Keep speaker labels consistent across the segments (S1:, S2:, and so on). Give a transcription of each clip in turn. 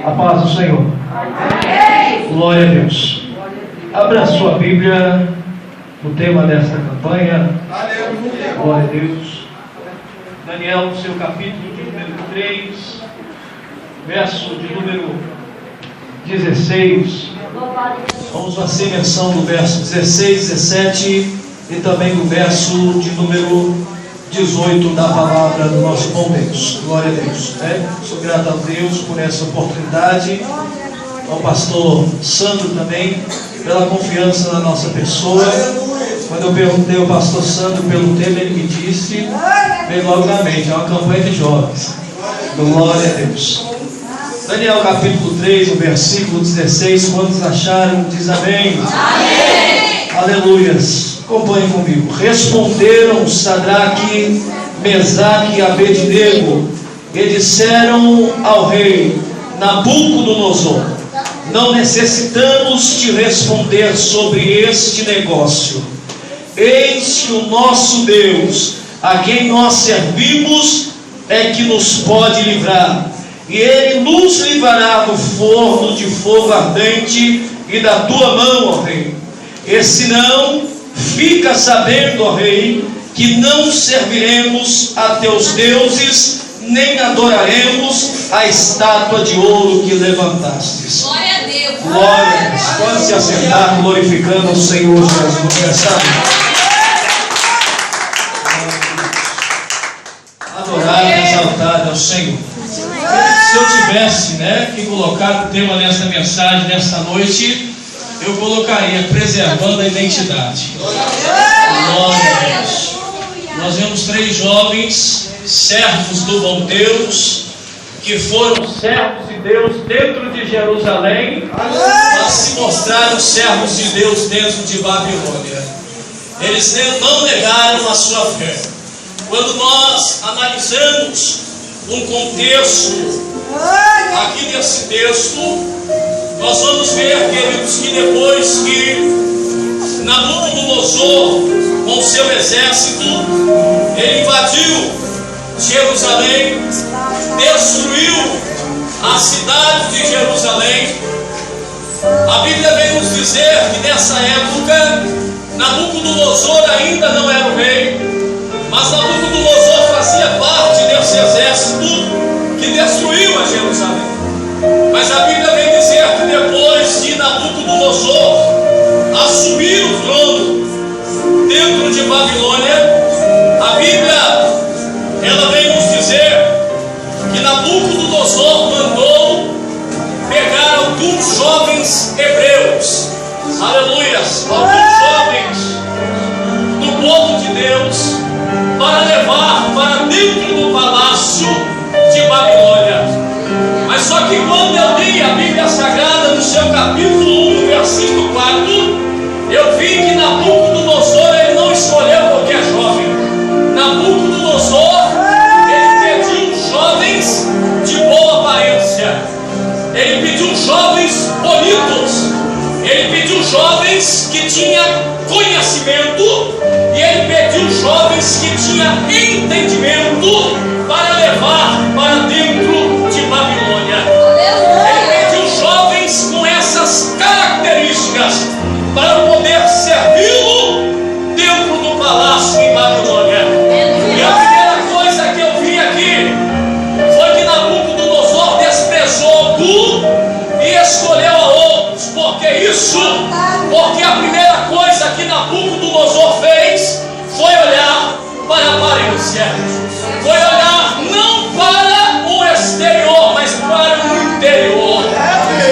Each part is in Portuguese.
S1: A paz do Senhor. Amém. Glória a Deus. Abra a sua Bíblia, o tema desta campanha. Aleluia. Glória a Deus. Daniel, no seu capítulo de número 3, verso de número 16. Vamos fazer menção do verso 16, 17 e também do verso de número 18 da palavra do nosso bom Deus. Glória a Deus. Sou grato a Deus por essa oportunidade, ao pastor Sandro também, pela confiança na nossa pessoa. Quando eu perguntei ao pastor Sandro pelo tema, ele me disse, veio logo na mente, é uma campanha de jovens. Glória a Deus. Daniel capítulo 3, o versículo 16, quantos acharam? Diz amém. Amém. Aleluias. Acompanhe comigo. Responderam Sadraque, Mesaque e Abednego e disseram ao rei Nabucodonosor: não necessitamos te responder sobre este negócio. Eis que o nosso Deus, a quem nós servimos, é que nos pode livrar, e Ele nos livrará do forno de fogo ardente e da tua mão, ó rei. E se não, fica sabendo, ó rei, que não serviremos a teus deuses, nem adoraremos a estátua de ouro que levantastes. Glória a Deus. Glória a Deus. Pode se assentar, glorificando o Senhor Jesus nessa noite. Adorado e exaltado ao Senhor. Se eu tivesse que colocar o tema nessa mensagem, nessa noite, eu colocaria preservando a identidade. Glória a Deus. Nós vemos 3 jovens, servos do bom Deus, que foram servos de Deus dentro de Jerusalém, mas se mostraram servos de Deus dentro de Babilônia. Eles não negaram a sua fé. Quando nós analisamos um contexto aqui nesse texto, nós vamos ver, queridos, que depois que Nabucodonosor, com seu exército, ele invadiu Jerusalém, destruiu a cidade de Jerusalém, a Bíblia vem nos dizer que nessa época Nabucodonosor ainda não era o rei, mas Nabucodonosor fazia parte desse exército que destruiu a Jerusalém. Mas a Bíblia vem dizer que depois de Nabucodonosor assumir o trono dentro de Babilônia, a Bíblia ela vem nos dizer que Nabucodonosor mandou pegar alguns jovens hebreus, aleluias, alguns jovens do povo de Deus, para levar para dentro do palácio de Babilônia. Mas só que quando eu li a Bíblia Sagrada no seu capítulo 1, versículo 4, eu vi que Nabucodonosor ele não escolheu qualquer jovem. Nabucodonosor ele pediu jovens de boa aparência, ele pediu jovens bonitos, ele pediu jovens que tinham conhecimento, e ele pediu jovens que tinham entendimento para levar para dentro de Babilônia. Ele pediu jovens com essas características para poder servi-lo dentro do palácio em Babilônia. E a primeira coisa que eu vi aqui foi que Nabucodonosor desprezou um e escolheu a outros. Por que isso? Porque a primeira coisa que Nabucodonosor fez foi olhar para a aparência, foi olhar não para o exterior, mas para o interior.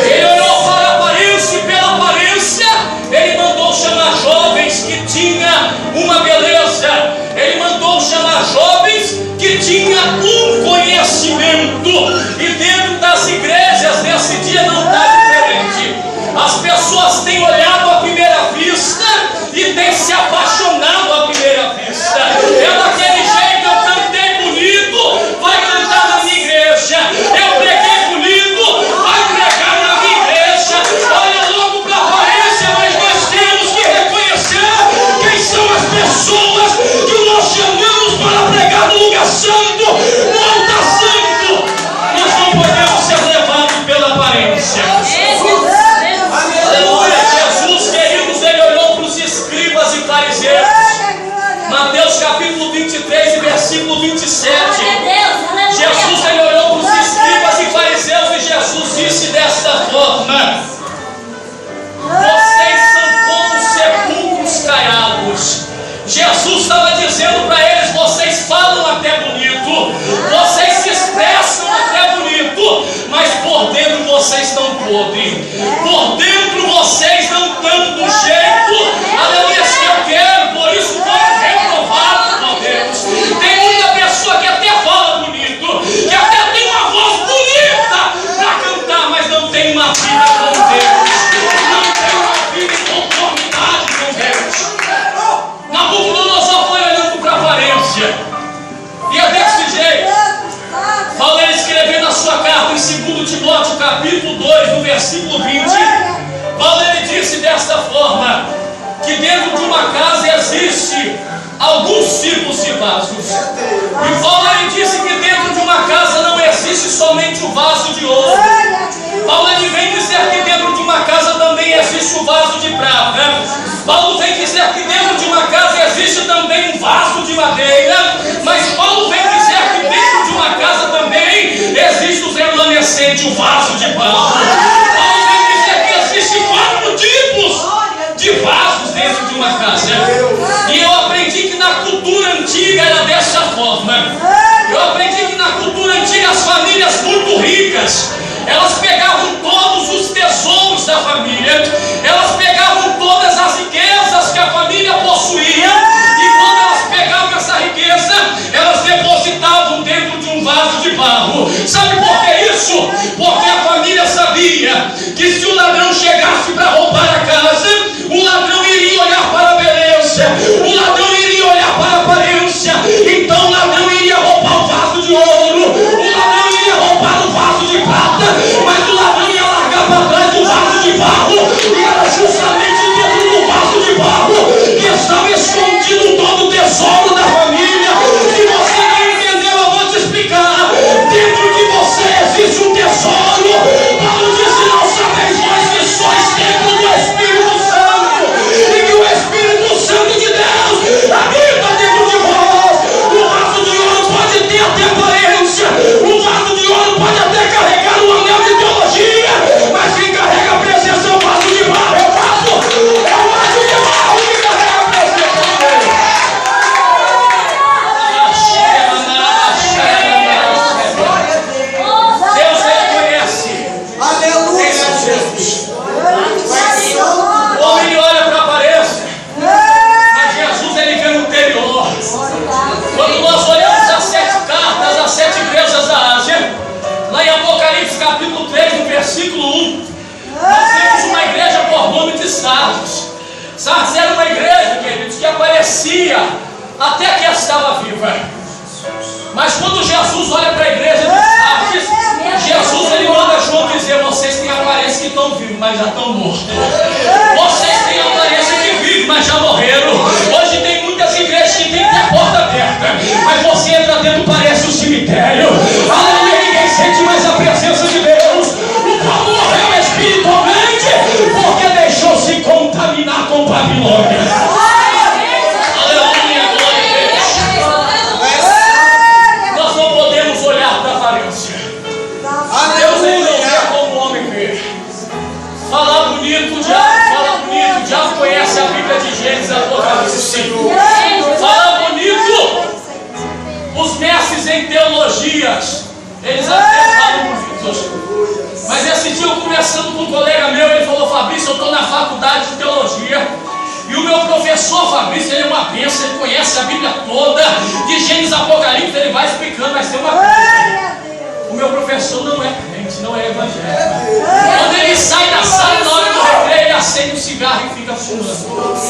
S1: Ele olhou para a aparência e pela aparência ele mandou chamar jovens que tinham uma beleza, ele mandou chamar jovens que tinham um conhecimento. E dentro das igrejas nesse dia não está diferente. As pessoas têm olhado à primeira vista forma. Vocês são como sepulcros caiados. Jesus estava dizendo para eles: vocês falam até bonito, vocês se expressam até bonito, mas por dentro vocês estão podres. Por dentro vocês não estão do jeito, aleluia, que eu quero. Por isso foram reprovados por Deus. Tem muita pessoa que até fala bonito, que até tem uma voz bonita para cantar, mas não tem uma vida com Deus, não tem uma vida em conformidade com Deus. Nabucodonosor foi olhando para a aparência, e é desse jeito. Paulo escrevendo a sua carta em 2 Timóteo capítulo 2, no versículo 20, Paulo disse desta forma, que dentro de uma casa existe alguns tipos de vasos. E Paulo disse que dentro de uma casa não existe somente o vaso de ouro. Paulo vem dizer que dentro de uma casa também existe o vaso de prata. Paulo vem dizer que dentro de uma casa existe também um vaso de madeira. Mas Paulo vem dizer que dentro de uma casa também existe o remanescente, o vaso de barro. Paulo vem dizer que existem 4 tipos de vasos dentro de uma casa. E eu aprendi que na cultura antiga era dessa forma. Eu aprendi que na cultura antiga as famílias muito ricas, elas pegavam todos os tesouros da família, elas pegavam todas as riquezas que a família possuía, e quando elas pegavam essa riqueza, elas depositavam dentro de um vaso de barro. Sabe por que isso? Porque a família sabia que se o ladrão chegasse para roubar a casa, o ladrão iria olhar para a beleza, o ladrão iria olhar para a aparência, então o ladrão iria roubar o vaso de ouro, o ladrão iria roubar o vaso de prata, mas o ladrão ia largar para trás o vaso de barro, e era justamente dentro do vaso de barro que estava escondido todo o tesouro da família. Se você não entendeu, eu vou te explicar. Dentro de você existe um tesouro. Paulo disse: não sabeis vós que sois templo do Espírito Santo, e que o Espírito Santo de Deus habita dentro de vós. O vaso de ouro pode ter até aparência, o vaso de ouro pode até carregar um anel de teologia, mas quem carrega a presença é o vaso de barro. É o vaso de barro que carrega a presença de Deus. Deus reconhece.
S2: Aleluia.
S1: Jesus. O homem olha para a aparência, mas Jesus ele vê no interior. Quando nós olhamos as 7 cartas, as 7 igrejas da Ásia, lá em Apocalipse capítulo 3, no versículo 1, nós temos uma igreja por nome de Sardes. Sardes era uma igreja, queridos, que aparecia até que estava viva. Mas quando Jesus olha para a igreja de Sardes, Jesus ele manda João dizer: vocês têm aparência que estão vivos, mas já estão mortos. Vocês têm aparência que vivem, mas já morreram. Hoje tem muitas igrejas que têm até porta aberta, mas você entra dentro, parece um cemitério. Aleluia, ninguém sente mais a presença de Deus. O povo morreu espiritualmente porque deixou se contaminar com Babilônia. Aleluia, glória a Deus. Nós não podemos olhar para a aparência. Deus ele não vê como o homem vê. Falar bonito, o diabo fala bonito, o diabo conhece a Bíblia de Gênesis e Apocalipse. Falar bonito, os mestres em teologias, eles até falam bonitos. Mas esse dia eu conversando com um colega meu, ele falou: Fabrício, eu estou na faculdade de teologia, e o meu professor Fabrício, ele é uma bênção, ele conhece a Bíblia toda, de Gênesis e Apocalipse, ele vai explicando, mas tem uma coisa: o meu professor não é crente, não é evangélico. Quando ele sai da sala, na hora do recreio, ele acende um cigarro e fica fumando.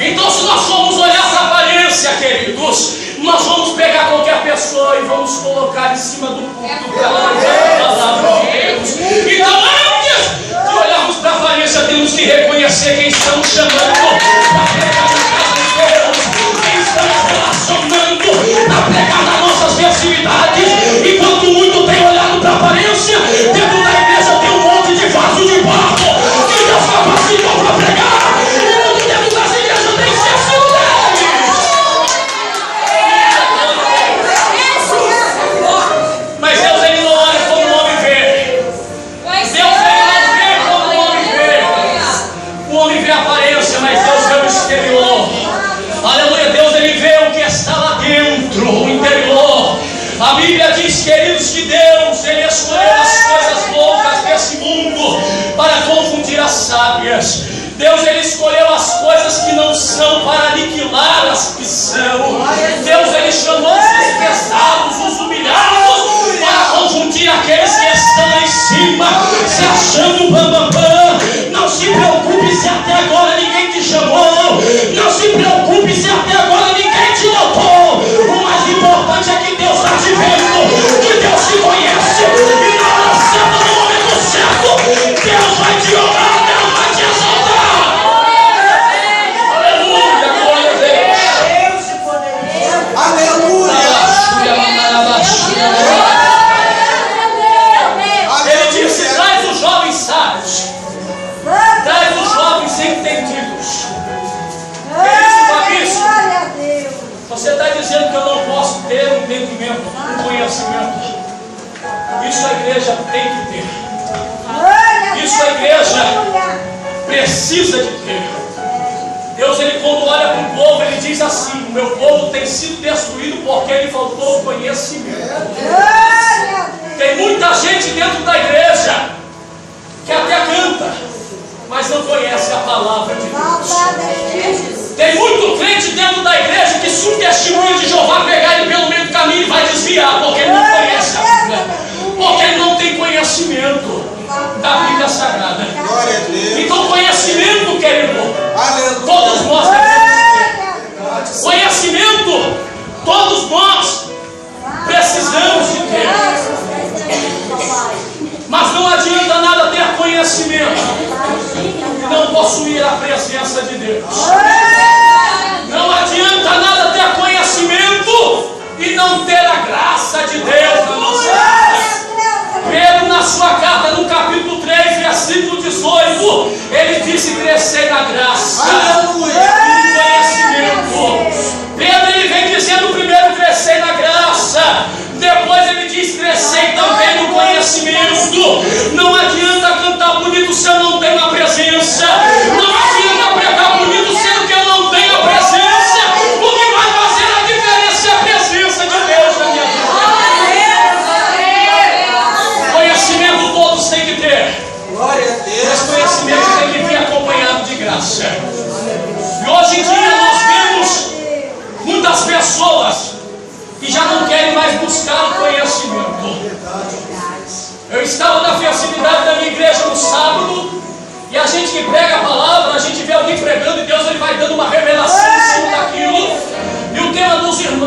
S1: Então, se nós formos olhar para a aparência, queridos, nós vamos pegar qualquer pessoa e vamos colocar em cima do púlpito para ela dizer a palavra de Deus. Então, antes de olharmos para a aparência, temos que reconhecer quem estamos chamando para pregar na casa de Deus, quem estamos relacionando para pregar nas nossas festividades. Enquanto muito tem olhado para a aparência, dentro da igreja tem um monte de vaso de barro que Deus capacitou para pregar, e muito dentro das igrejas tem esquecido deles. Mas Deus ele não olha como o homem vê. do bambambam. Não se preocupe se até agora ninguém te chamou. Não se preocupe se até agora ninguém te notou. O mais importante é que Deus está te vendo, que Deus te conhece. E na hora certa, no momento certo, Deus vai te honrar, Deus vai te exaltar. Aleluia, glória a Deus.
S2: Aleluia.
S1: Ele disse: traz os jovens sábios, traz os jovens entendidos. Você está dizendo que eu não posso ter um entendimento, um conhecimento. Isso a igreja tem que ter. Isso a igreja precisa de ter. Deus, ele quando olha para o povo, ele diz assim: o meu povo tem sido destruído porque lhe faltou conhecimento. Tem muita gente dentro da igreja que até canta, mas não conhece a palavra de Deus. Tem muito crente dentro da igreja que, se um testemunho de Jeová pegar ele pelo meio do caminho, ele vai desviar, porque ele não conhece a Bíblia, porque ele não tem conhecimento da Bíblia Sagrada. Então, conhecimento, querido, todos nós devemos ter. Conhecimento, todos nós precisamos de ter. Mas não adianta nada ter conhecimento e não possuir a presença de Deus. Não adianta nada ter conhecimento e não ter a graça de Deus na nossa vida. Pedro, na sua carta, no capítulo 3, versículo 18, ele disse: crescer na graça e no conhecimento. Pedro, ele vem dizendo primeiro crescer na graça, depois ele diz crescer também no conhecimento. Não adianta cantar bonito se eu não tenho a presença. Não adianta pregar bonito sendo que eu não tenho a presença. O que vai fazer a diferença é a presença de Deus na minha vida. Conhecimento todos têm que ter. Mas conhecimento tem que vir acompanhado de graça. E hoje em dia nós vemos muitas pessoas que já não querem mais buscar o conhecimento. Eu estava na festividade da minha igreja no sábado, e a gente que prega a palavra, a gente vê alguém pregando e Deus ele vai dando uma revelação em cima daquilo. E o tema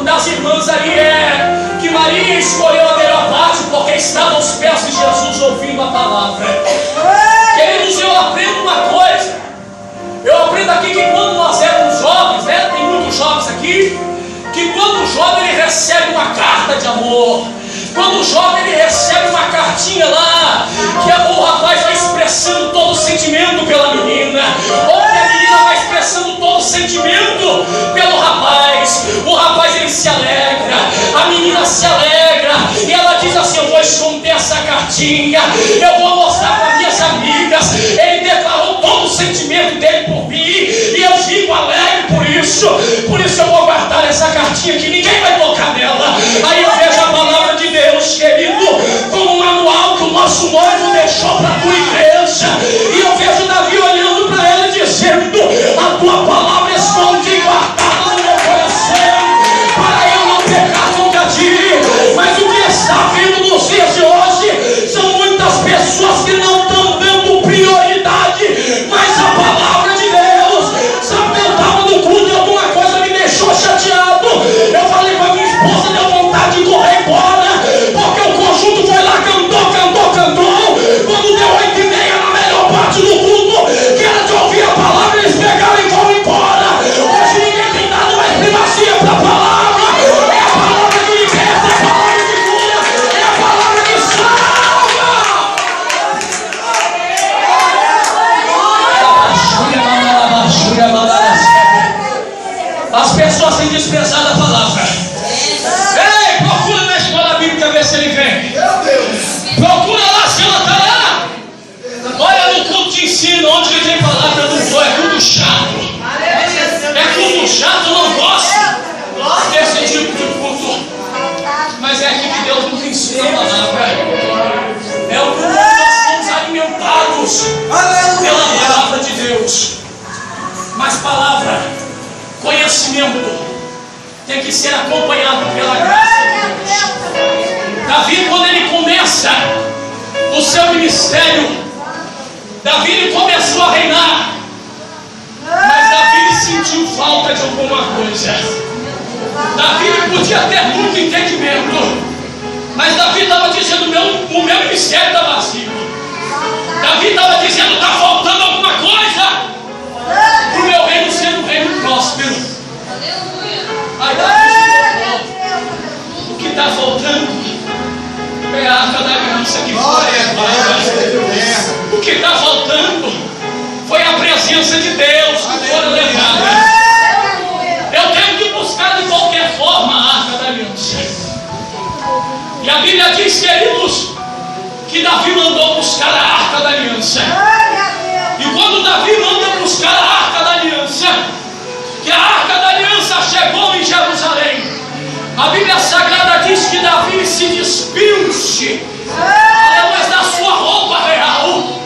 S1: das irmãs ali é que Maria escolheu a melhor parte porque estava aos pés de Jesus ouvindo a palavra. Queridos, eu aprendo uma coisa. Eu aprendo aqui que quando nós éramos jovens, né, tem muitos jovens aqui, que quando o jovem ele recebe uma carta de amor, quando o jovem ele recebe uma cartinha lá, que o rapaz vai expressando todo o sentimento pela menina, ou que a menina vai expressando todo o sentimento pelo rapaz, o rapaz ele se alegra, a menina se alegra, e ela diz assim: eu vou esconder essa cartinha, eu vou mostrar para minhas amigas. Ele declarou todo o sentimento dele por mim, e eu fico alegre por isso eu vou guardar essa cartinha que ninguém vai tocar nela. Aí eu vejo a palavra de Deus, querido, como um manual que o nosso noivo deixou para a tua igreja, e eu vejo Davi olhando para ele dizendo: a tua palavra esconde e guardada no meu coração, para eu não pecar contra ti. Mas o que está vindo nos dias de hoje são muitas pessoas que não estão dando prioridade, mas a palavra de Deus. Sabe, eu estava no culto e alguma coisa me deixou chateado. Eu falei com a minha esposa, deu vontade de correr embora, porque o conjunto foi lá, cantou. Quando deu 8h30, na melhor parte do culto, que era de ouvir a palavra, eles pegaram e vão embora. Hoje ninguém tem dado mais primazia para a palavra. É a palavra que liberta, é a palavra que cura, é a palavra que salva. As pessoas têm desprezado a palavra. Ei, procura na escola bíblica ver se ele vem. Procura lá se ela está lá. Olha no culto de ensino, onde que tem palavra do bom. É tudo chato. É tudo chato, não gosto desse tipo de culto. Mas é aqui que Deus nos ensina a palavra. É o que nós somos alimentados pela palavra de Deus. Mas palavra, conhecimento, tem que ser acompanhado pela graça de Deus. Davi, quando ele começa o seu ministério, Davi ele começou a reinar, mas Davi sentiu falta de alguma coisa. Davi podia ter muito entendimento, mas Davi estava dizendo: o meu ministério está vazio. Davi estava dizendo: está faltando alguma coisa para o meu reino ser um reino próspero. Aí Davi se o que está faltando é a arca da aliança que foi. O que está faltando foi a presença de Deus que foi levada. Eu tenho que buscar de qualquer forma a arca da aliança. E a Bíblia diz, queridos, que Davi mandou buscar a arca da aliança. E quando Davi manda buscar a arca da aliança, que a arca da aliança chegou em Jerusalém, a Bíblia Sagrada diz que Davi se despiu-se da sua roupa real.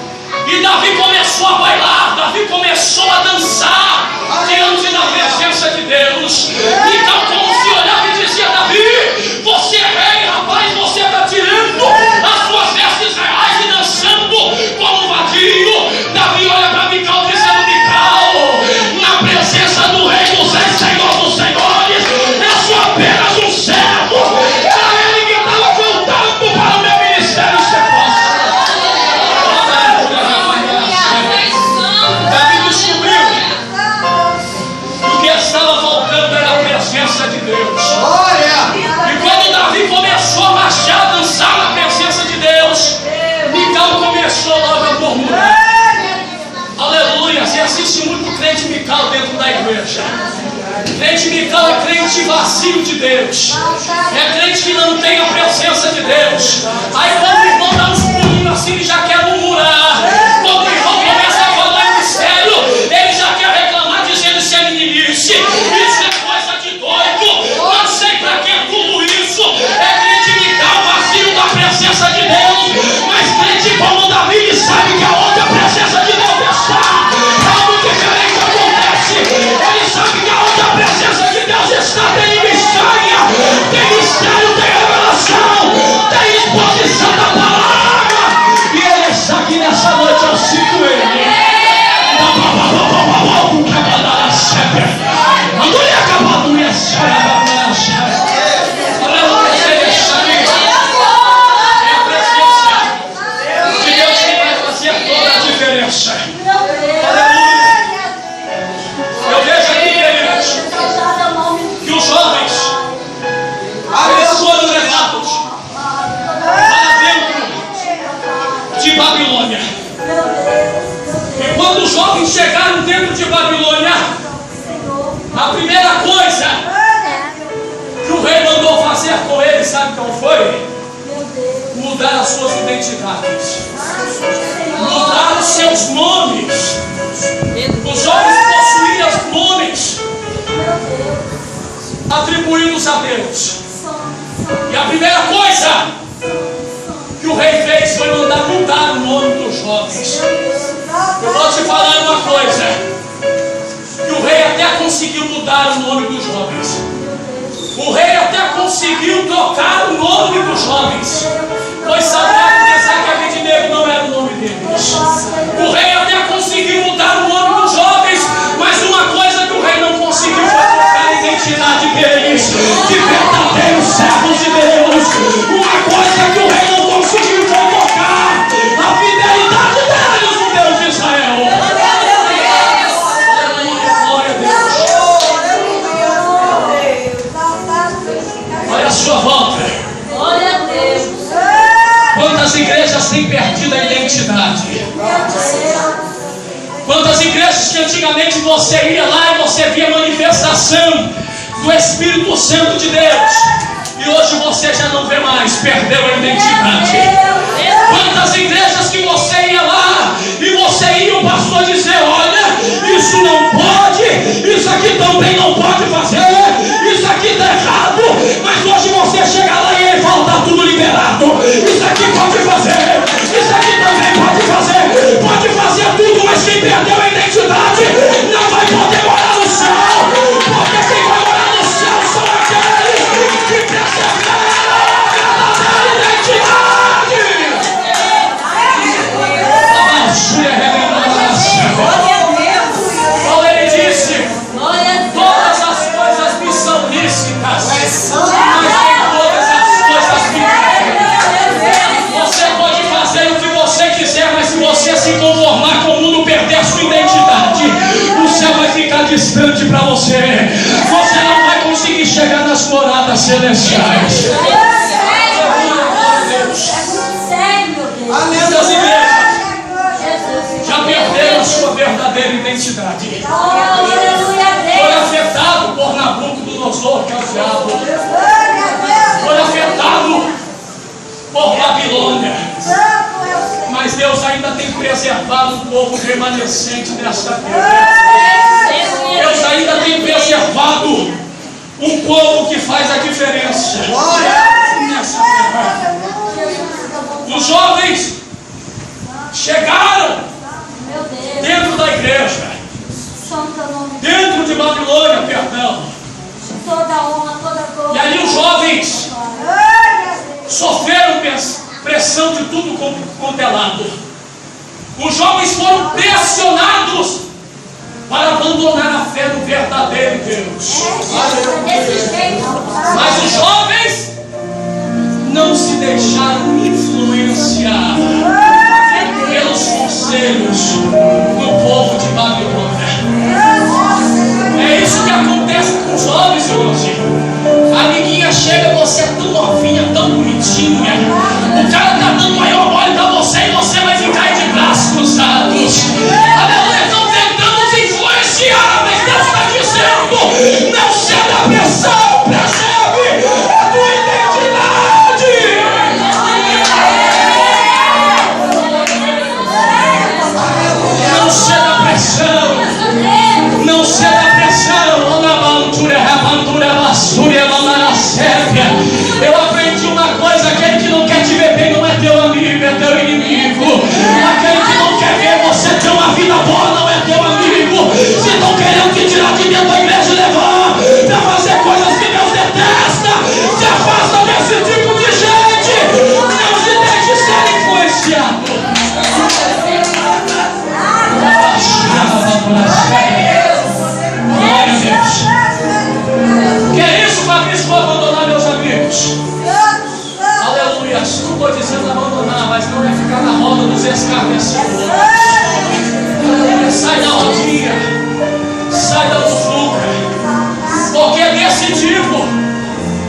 S1: E Davi começou a bailar, Davi começou a dançar diante da presença de Deus. Então, como se olhava e dizia: Davi, você é rei, rapaz, você está tirando as suas vestes reais e dançando como um vadio. Davi olha para Mical dizendo: Mical, na presença do rei dos reis, Senhor dos senhores, eu sou apenas um servo. Era ele que estava voltando para o meu ministério secreto. Davi descobriu que o que estava faltando era a presença de Deus. E quando Davi começou a marchar, a dançar na presença de Deus, Mical começou logo a murmurar. Aleluia! E existe muito crente Mical dentro da igreja. Crente Mical é crente vazio de Deus. É crente que não tem a presença de Deus. Aí quando o irmão dá uns pulinhos assim, ele já quer murmurar. Quando o irmão começa a falar em mistério, ele já quer reclamar, dizendo: isso é meninice, isso é coisa de doido, não sei para que tudo isso. É crente Mical vazio da presença de Deus. Mas crente como Davi, ele sabe que aonde a presença de Deus está, algo diferente acontece. Ele sabe que aonde a presença de Deus está, tem mistério, tem mistério, tem revelação, tem exposição da palavra. E ele está aqui nessa noite, eu sinto ele. Eu vejo aqui, queridos, que os jovens, eles foram levados para dentro de Babilônia. E quando os jovens chegaram dentro de Babilônia, a primeira coisa que o rei mandou fazer com eles, sabe qual foi? Mudar as suas identidades, mudar os seus nomes. Os jovens possuíam os nomes atribuídos a Deus. E a primeira coisa que o rei fez foi mandar mudar o nome dos jovens. Eu vou te falar uma coisa: que o rei até conseguiu mudar o nome dos jovens. O rei até conseguiu trocar o nome dos jovens, pois Sadraque, Mesaque e Abednego não era o nome deles. O rei até conseguiu mudar o nome dos jovens, mas uma coisa que o rei não conseguiu foi trocar a identidade deles de verdadeiros servos de Deus. Uma coisa que o rei não conseguiu foi trocar a fidelidade deles no Deus de Israel. Glória a Deus. Olha a sua volta.
S3: Glória a Deus.
S1: Quantas igrejas têm perdido a identidade? Quantas igrejas que antigamente você ia lá e você via manifestação do Espírito Santo de Deus, e hoje você já não vê mais, perdeu a identidade. Quantas igrejas que você ia lá e você ia o pastor dizer: olha, isso não pode, isso aqui também não pode fazer, isso aqui está errado, mas hoje você chega lá e ele fala: está tudo liberado, isso aqui pode fazer, isso aqui também pode fazer tudo, mas quem perdeu a identidade não vai poder morar no céu, porque quem vai morar no céu são aqueles que perseveram a verdadeira identidade. ficar distante para você. Você não vai conseguir chegar nas moradas celestiais. Muitas igrejas já perderam a sua verdadeira identidade. Foi afetado por Nabucodonosor, que é o diabo. Foi afetado por Babilônia. Mas Deus ainda tem preservado um povo remanescente nesta terra. Deus ainda tem preservado um povo que faz a diferença nessa terra. Os jovens chegaram dentro da igreja, dentro de Babilônia, perdão. E aí os jovens sofreram pressão de tudo quanto é lado. Os jovens foram pressionados para abandonar a fé no verdadeiro Deus. Mas os jovens não se deixaram influenciar pelos conselhos do povo de Babilônia. É isso que acontece com os jovens hoje. A amiguinha chega, você é tão novinha, tão bonitinha. O cara está dando maior mole para você e você vai ficar de braços cruzados. Aleluia, estão tentando te influenciar, mas Deus está dizendo: não ceda a pressão, percebe a tua identidade. Não ceda a pressão, não ceda a pressão. Eu aprendi uma coisa: aquele que não quer te ver bem não é teu amigo, é teu inimigo. Aquele que não quer ver você ter uma vida boa não é teu amigo. Se estão querendo te tirar de dentro da igreja e levar para fazer coisas que Deus detesta, se afasta desse tipo de gente. Não se deixe ser influenciado. Glória a Deus. Que é isso, Fabrício? Vou abandonar meus amigos. Aleluia. Não estou dizendo abandonar, mas não é ficar na roda dos escarnecedores. Sai da rodinha, sai da muvuca, porque desse tipo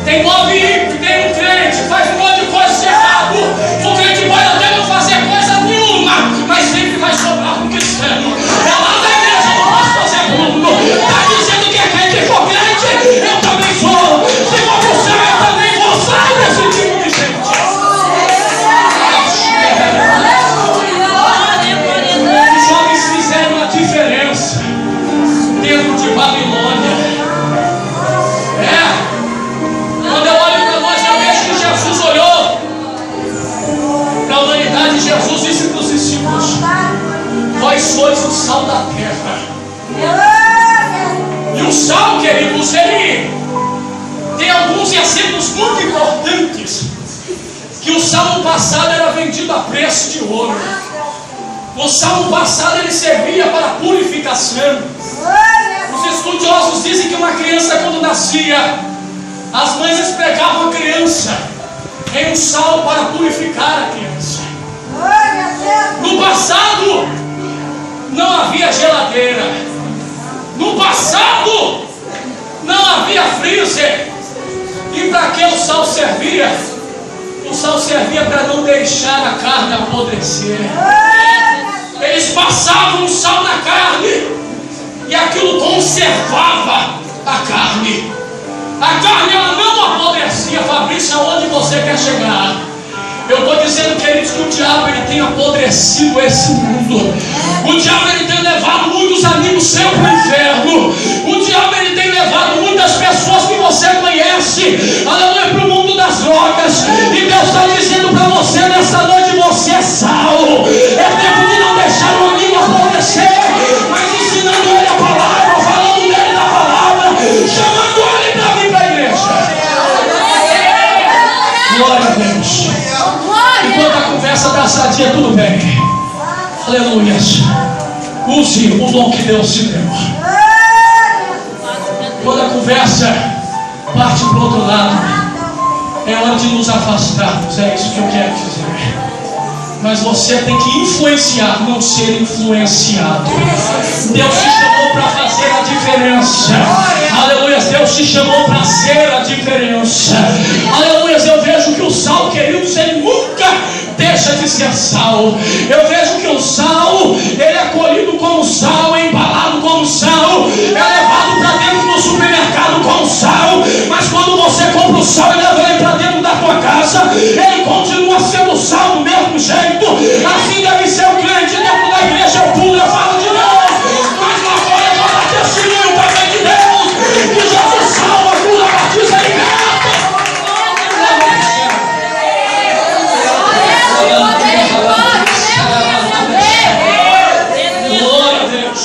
S1: tem mob ímpio, tem um crente, faz um monte de coisa errada. O crente pode até não fazer coisa nenhuma, mas sempre vai sobrar um cristão. É lá da igreja do pastor Segundo. Está dizendo que é crente e for crente, eu também sou. Se for pro céu, eu também vou. Sai desse tipo de gente. Os homens fizeram a diferença dentro de Babilônia. Quando eu olho para nós, eu vejo que Jesus olhou para a humanidade. Jesus disse para os discípulos: vós sois o sal da terra. E o sal, queridos, ele tem alguns exemplos muito importantes. Que o sal no passado era vendido a preço de ouro. O sal no passado ele servia para purificação. Os estudiosos dizem que uma criança, quando nascia, as mães esfregavam a criança em um sal para purificar a criança. No passado não havia geladeira. No passado não havia freezer. E para que o sal servia? O sal servia para não deixar a carne apodrecer. Eles passavam o sal na carne e aquilo conservava a carne. A carne ela não apodrecia. Fabrício, aonde você quer chegar? Eu estou dizendo, queridos, que o diabo ele tem apodrecido esse mundo. O diabo ele tem levado muitos amigos seus para o inferno. O diabo ele tem levado muitas pessoas que você conhece, aleluia, para o mundo das drogas. E Deus está dizendo para você nessa noite: você é sal. É tempo de não deixar o amigo apodrecer, mas ensinando ele a palavra, falando dele da palavra, chamando ele para vir para a igreja. Glória a Deus. Enquanto a conversa está sadia, tudo bem. Aleluia. Use o dom que Deus te deu. Quando a conversa parte para o outro lado, é hora de nos afastarmos. É isso que eu quero dizer. Mas você tem que influenciar, não ser influenciado. Deus te chamou para fazer a diferença. diferença. Aleluia, Deus te chamou para ser a diferença. Aleluia, eu vejo que o sal, queridos, ele nunca deixa de ser sal. Eu vejo que o sal, ele é colhido como sal, é embalado como sal, é levado para dentro do supermercado como sal, mas quando você compra o sal e leva ele para dentro da tua casa, ele continua sendo sal do mesmo jeito. Assim deve ser o crente dentro da igreja. Eu pulo, eu falo de Deus, mas lá fora eu vou dar testemunho também de Deus, que Jesus salva, cura, batiza e liberta. Glória a Deus.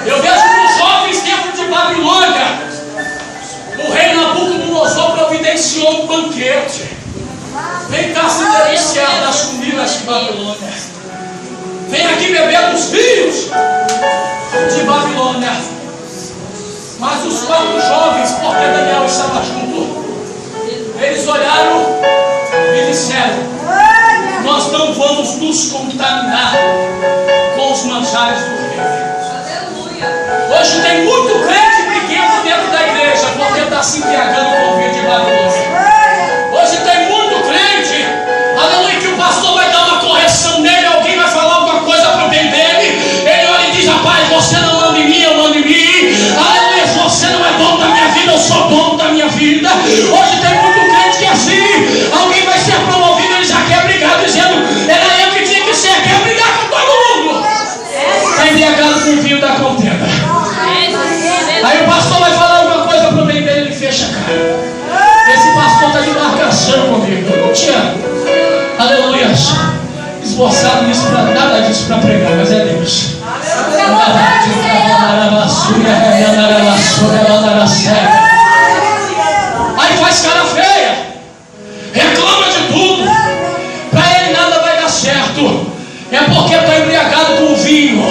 S1: Eu vejo que os jovens dentro de Babilônia, o rei Nabucodonosor providenciou um banquete. Vem cá se deliciar das comidas de Babilônia. Vem aqui beber dos vinhos de Babilônia. Mas os 4 jovens, porque Daniel estava junto, eles olharam e disseram: nós não vamos nos contaminar com os manjares do rei. Hoje tem muito crente briguento dentro da igreja porque está se embriagando com o vinho de Babilônia. Hoje tem muito crente, aleluia, que o pastor vai dar uma correção nele, alguém vai falar alguma coisa para o bem dele, ele olha e diz: rapaz, você não manda em mim, eu mando em mim. Aleluia, você não é dono da minha vida, eu sou dono da minha vida. Hoje tem muito crente que assim, alguém vai ser promovido, ele já quer brigar, dizendo: era eu que tinha que ser, quer brigar com todo mundo. Está embriagado com o vinho da contenda. Aí o pastor vai falar alguma coisa para o bem dele, ele fecha a cara. Esse pastor está de marcação comigo, eu não tinha, aleluia, esboçado nisso para nada disso para pregar, mas é Deus. Aí faz cara feia, reclama de tudo, para ele nada vai dar certo. É porque está embriagado com o vinho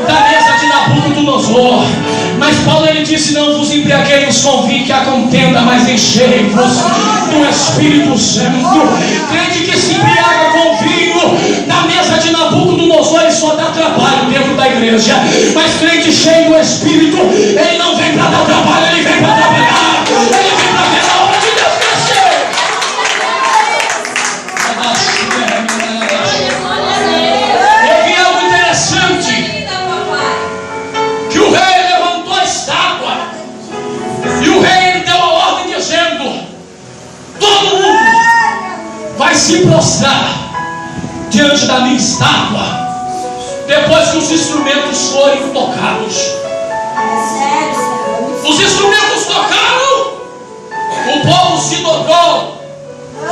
S1: da mesa de Nabucodonosor. Mas Paulo, ele disse: não vos embriagueis com vinho que a contenda, mas enchei-vos do Espírito Santo. Crente que se embriaga com vinho na mesa de Nabucodonosor, ele só dá trabalho dentro da igreja. Mas crente cheio do Espírito, ele não vem para dar trabalho, ele vem para trabalhar, ele vem para ver a obra de Deus crescer. Eu vi algo interessante, que o rei levantou a estátua e o rei, ele deu a ordem dizendo: todo mundo vai se prostrar diante da minha estátua depois que os instrumentos forem tocados. Os instrumentos tocaram, o povo se dobrou,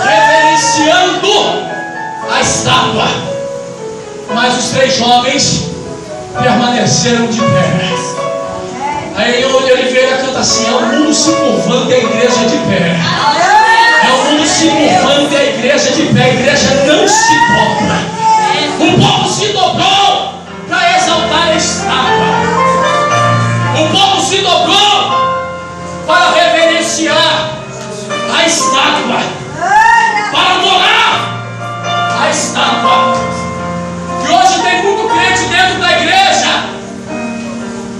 S1: reverenciando a estátua. Mas os 3 jovens permaneceram de pé. Aí Oliveira canta assim: é o mundo se curvando e a igreja de pé. É o mundo se curvando e a igreja de pé. A igreja não se dobra. O povo se dobrou para exaltar a estátua. O povo se dobrou para reverenciar a estátua, para adorar a estátua. E hoje tem muito crente dentro da igreja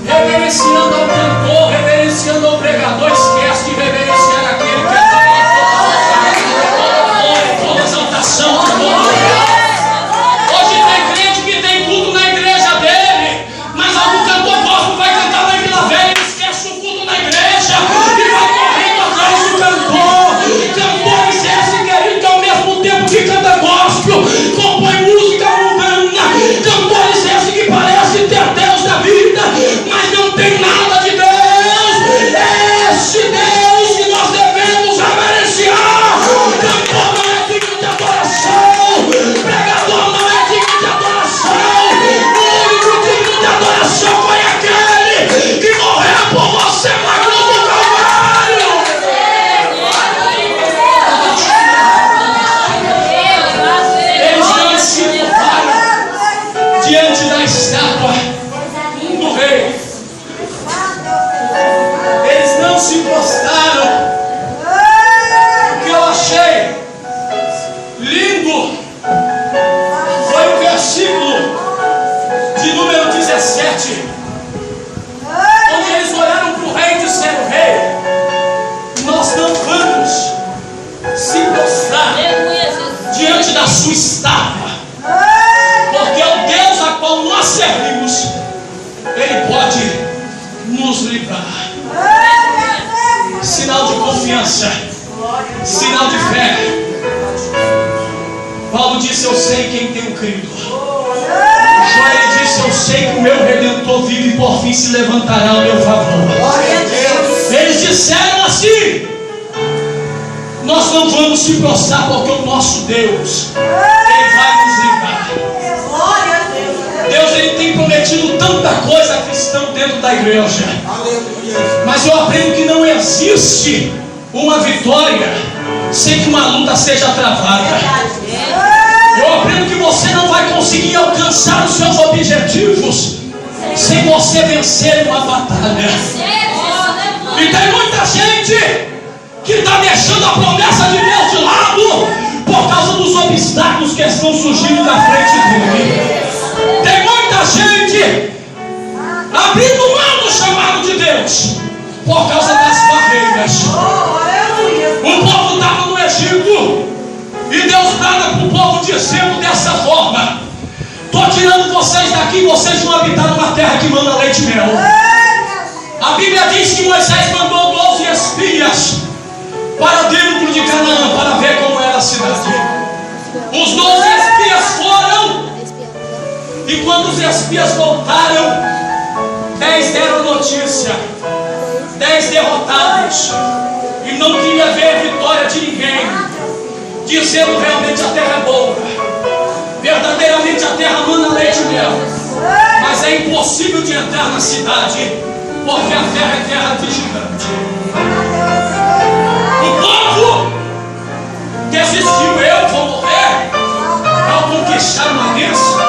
S1: reverenciando ao cantor, reverenciando ao pregador, esquece de reverenciar aquele que é toda exaltação, toda glória. Hoje tem crente que tem culto na igreja dele, mas algum cantor gospel vai cantar na Vila Velha, ele esquece o culto na igreja e vai correndo atrás do cantor. Cantores esse, querido, que ao mesmo tempo que canta gospel, compõe música mundana. Cantores esse que parece ter Deus na vida, mas não tem nada de Sinal de fé. Paulo disse: eu sei quem tenho crido. Joel disse: eu sei que o meu Redentor vive e por fim se levantará ao meu favor. Eles disseram assim: nós não vamos se prostrar, porque o nosso Deus, Ele vai nos livrar. Deus, Ele tem prometido tanta coisa a cristão dentro da igreja. Mas eu aprendo que não existe uma vitória sem que uma luta seja travada. Eu aprendo que você não vai conseguir alcançar os seus objetivos sem você vencer uma batalha. E tem muita gente que está deixando a promessa de Deus de lado por causa dos obstáculos que estão surgindo na frente dele. Tem muita gente abrindo mão do chamado de Deus por causa das barreiras. O povo estava no Egito e Deus brada para o povo dizendo dessa forma: estou tirando vocês daqui, vocês vão habitar numa terra que manda leite e mel. A Bíblia diz que Moisés mandou 12 espias para dentro de Canaã para ver como era a cidade. Os 12 espias foram, e quando os espias voltaram, 10 deram notícia, 10 derrotados, e não queria ver a vitória de ninguém, dizendo: realmente a terra é boa, verdadeiramente a terra manda leite e mel, mas é impossível de entrar na cidade, porque a terra é terra de gigante. O povo desistiu: eu vou morrer ao conquistar uma bênção,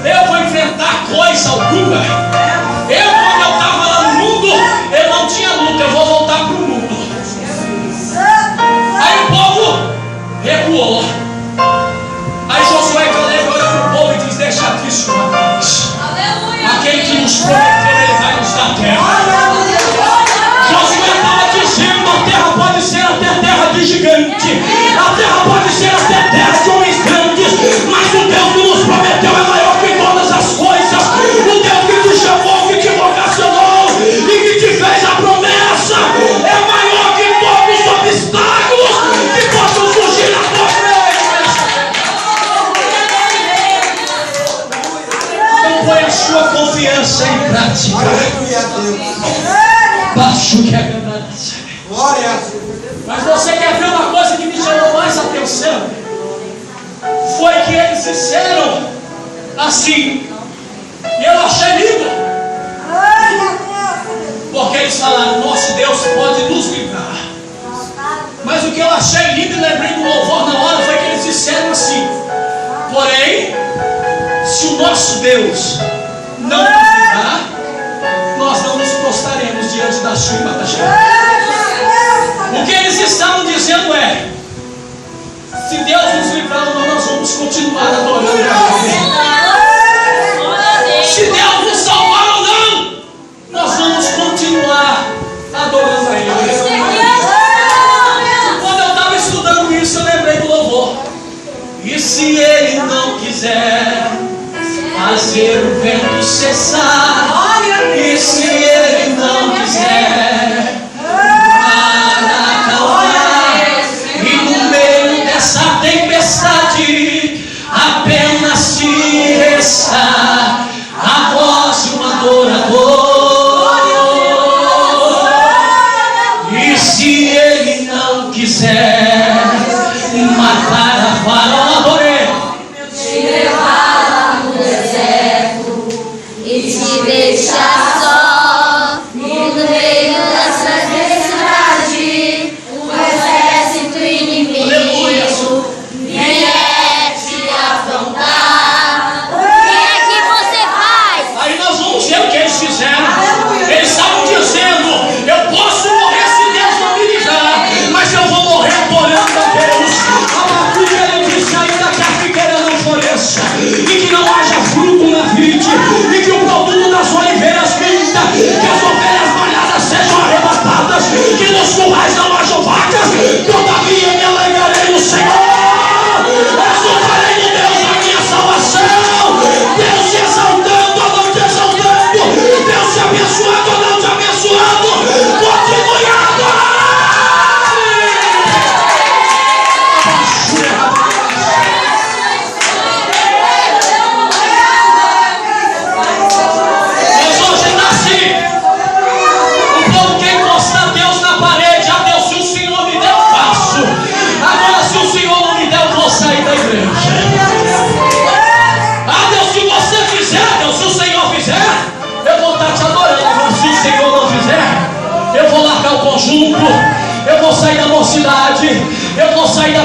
S1: eu vou enfrentar coisa alguma. Eu, quando eu estava lá no mundo, eu não tinha luta, eu vou voltar para o mundo. Aí o povo recuou. Aí Josué e Caleb olham para o povo e diz: deixa disso, rapaz. Aquele que nos prometeu, Ele vai nos dar terra. Josué estava dizendo: a terra pode ser até terra de gigante, a terra pode ser até terra de homens grandes, mas o Deus que nos prometeu é maior que todas as coisas. O Deus que te chamou, que te vocacionou e que te fez a promessa é maior que todos os obstáculos que possam surgir na tua frente. Então põe a sua confiança em prática. Baixo que é verdade. Mas você quer ver uma coisa que me chamou mais a atenção? Foi que eles disseram assim, e eu achei lindo, porque eles falaram: nosso Deus pode nos livrar. Mas o que eu achei lindo e lembrei do louvor na hora foi que eles disseram assim: porém, se o nosso Deus não nos livrar, nós não nos prostraremos diante da chuva da chuva. O que eles estavam dizendo é: se Deus nos livrar ou não, nós vamos continuar adorando a Ele. Se Deus nos salvar ou não, nós vamos continuar adorando a Ele. Quando eu estava estudando isso, eu lembrei do louvor. E se Ele não quiser fazer o vento cessar, e se Ele não quiser acalmar, e no meio dessa tempestade apenas te resta a voz de um adorador. E se Ele não quiser matar a Faraó, adorei,
S3: Te levar no deserto e te deixar só no meio dessa tempestade, um exército inimigo vier te afrontar. O que é que você faz?
S1: aí nós vamos ver o que eles fizeram.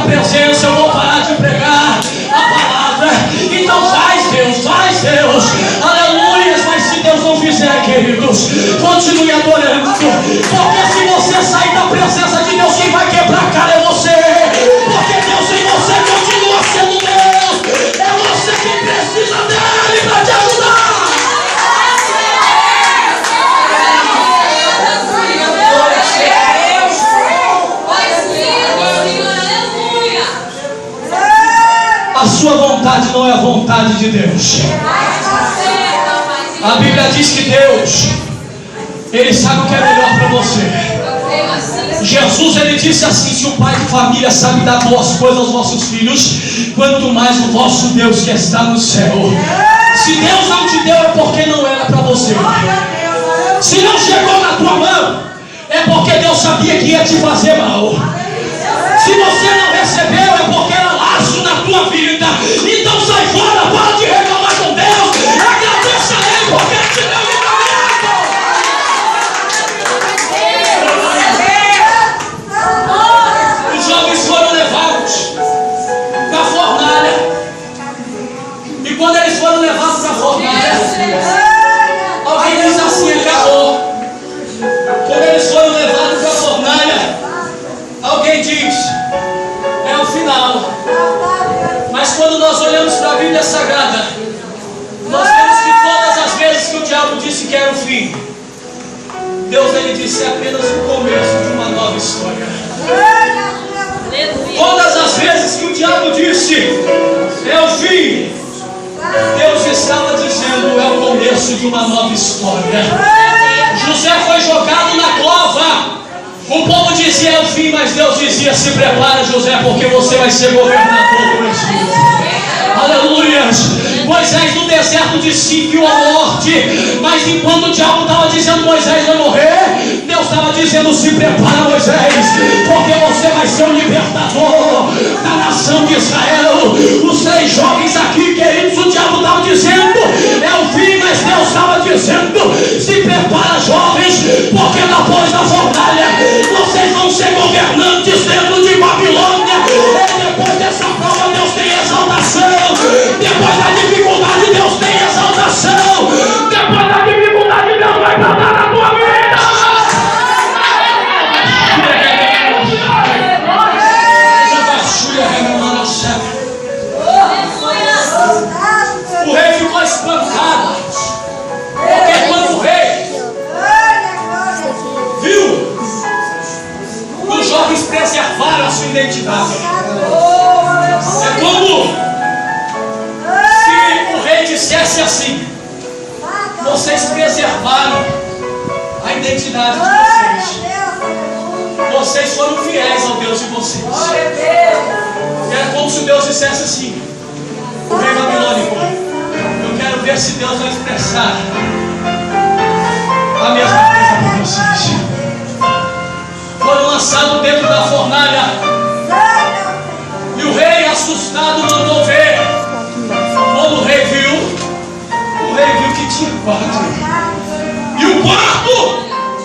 S1: presença, eu vou parar de pregar a palavra. Então faz, Deus, aleluia. Mas se Deus não fizer, queridos, continue adorando, porque se você sair da presença de Deus, quem vai quebrar a cara é você, porque Deus em você continua sendo Deus. É você quem precisa dele para te ajudar. A sua vontade não é a vontade de Deus. A Bíblia diz que Deus, Ele sabe o que é melhor para você. Jesus, Ele disse assim: se o pai de família sabe dar boas coisas aos vossos filhos, quanto mais o vosso Deus que está no céu. Se Deus não te deu, é porque não era para você. Se não chegou na tua mão, é porque Deus sabia que ia te fazer mal. Se você não recebeu, é porque era laço na tua vida. Então sai fora, para de reclamar com Deus. Agradeça a Ele porque Ele te deu livramento. Os jovens foram levados para a fornalha. E quando eles foram levados para a fornalha, alguém diz assim: acabou. Quando eles foram levados para a fornalha, alguém diz: é o final. Mas quando nós olhamos para a Bíblia Sagrada, nós vemos que todas as vezes que o diabo disse que era o fim, Deus, Ele disse: é apenas o começo de uma nova história. Todas as vezes que o diabo disse é o fim, Deus estava dizendo: é o começo de uma nova história. José foi jogado na cova. O povo dizia: é o fim, mas Deus dizia: se prepara, José, porque você vai ser governador do Egito. Aleluia. Moisés no deserto disse: viu a morte. Mas enquanto o diabo estava dizendo: Moisés vai morrer, Deus estava dizendo: se prepara, Moisés, porque você vai ser o libertador da nação de Israel. Os 3 jovens aqui, queridos, o diabo estava dizendo: é o fim, mas Deus estava dizendo: se prepara, jovens, porque depois da fornalha vocês vão ser governantes dentro de Babilônia. E depois dessa prova Deus tem exaltação. Depois da dificuldade Deus tem exaltação. Depois da dificuldade Deus vai tratar na tua vida. O rei ficou espantado, porque quando o rei viu, os jovens preservaram a sua identidade. É como se o rei dissesse assim: vocês preservaram a identidade de vocês. Vocês foram fiéis ao Deus de vocês. É como se Deus dissesse assim: o rei babilônico, eu quero ver se Deus vai expressar a mesma coisa para vocês. Foram lançados dentro da fornalha. E o rei, assustado, mandou ver. Quando o rei viu que tinha 4. E o quarto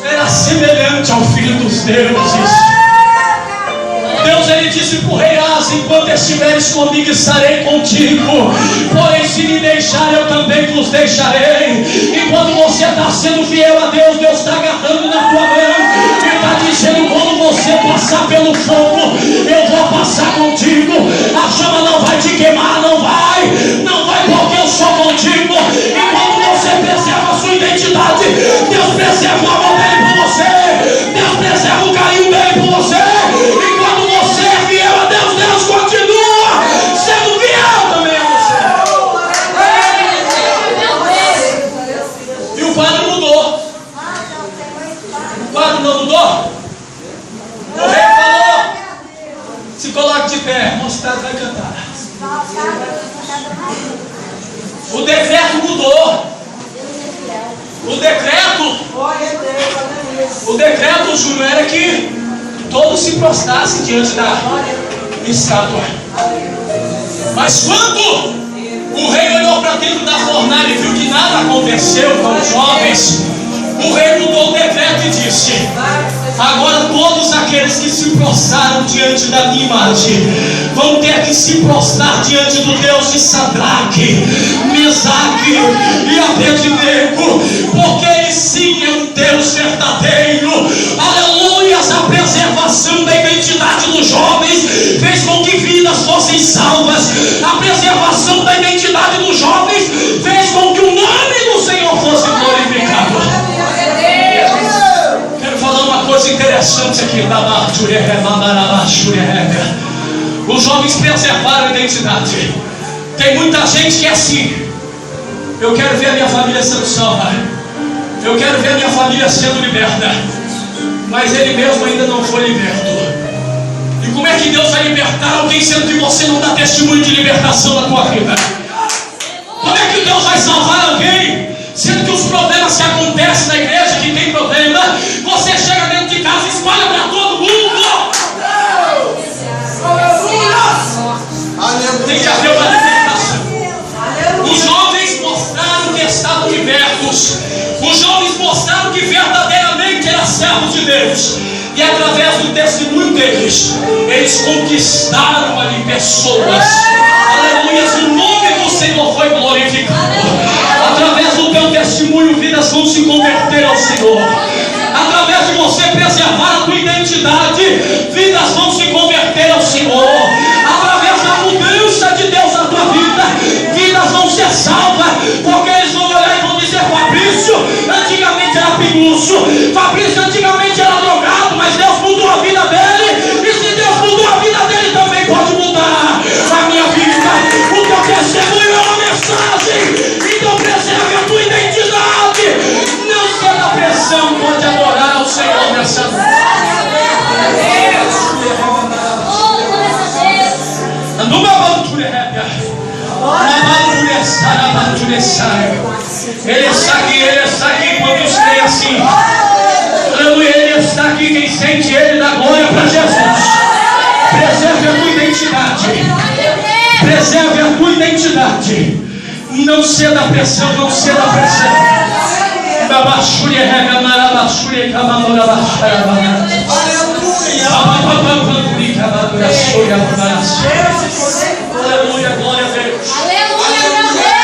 S1: era semelhante ao Filho dos Deuses. Deus, Ele disse para o rei: enquanto estiveres comigo, estarei contigo. Porém, se me deixar, eu também vos deixarei. Enquanto você está sendo fiel a Deus, Deus está agarrando na tua mão e está dizendo: quando você passar pelo fogo, eu vou passar contigo. A chama não vai te queimar, não vai, porque eu sou contigo. E quando você preserva a sua identidade, Deus preserva o amor dele por você. Deus preserva o carinho dele por você. E quando você é fiel a Deus, Deus continua sendo fiel também a você. E o quadro mudou. O quadro não mudou. O rei falou: se coloque de pé, a mocidade vai cantar. O decreto mudou. O decreto, Júnior, era que todos se prostrassem diante da estátua. Mas quando o rei olhou para dentro da fornalha e viu que nada aconteceu com os jovens, o rei mudou o decreto e disse: Agora todos aqueles que se prostraram diante da minha imagem vão ter que se prostrar diante do Deus de Sadraque, Mesaque e Abednego, porque ele sim é um Deus verdadeiro. Aleluias! A preservação da identidade dos jovens fez com que vidas fossem salvas. A preservação da identidade dos jovens fez com que o nome do Senhor fosse glorificado. Quero falar uma coisa interessante aqui. Os jovens preservaram a identidade. Tem muita gente que é assim: eu quero ver a minha família sendo salva, eu quero ver a minha família sendo liberta, mas ele mesmo ainda não foi liberto. E como é que Deus vai libertar alguém sendo que você não dá testemunho de libertação na tua vida? Como é que Deus vai salvar alguém sendo que os problemas que acontecem na igreja, que tem problema, você chega dentro de casa e espalha para todo mundo? Tem que haver uma libertação. Os jovens mostraram que estavam libertos. Os jovens mostraram que verdadeiramente eram servos de Deus. E através do testemunho deles, eles conquistaram ali pessoas. Aleluia, o nome do Senhor foi glorificado. Através do teu testemunho, vidas vão se converter ao Senhor. Através de você preservar a tua identidade, vidas vão se converter ao Senhor. Através da mudança de Deus na tua vida, vidas vão ser salvas, porque eles vão olhar e vão dizer: Fabrício antigamente era pinguço, Fabrício antigamente era drogado, mas Deus mudou a vida dele, e se Deus mudou a vida dele, também pode mudar a minha vida. O teu testemunho é uma mensagem, então preserve a tua identidade. Não será pressão, pode adorar ao Senhor nessa noite. Ele está aqui quando crê assim. Aleluia, ele está aqui. Quem sente ele dá glória para Jesus. Preserve a tua identidade. Preserve a tua identidade. Não ceda a pressão, não ceda a pressão.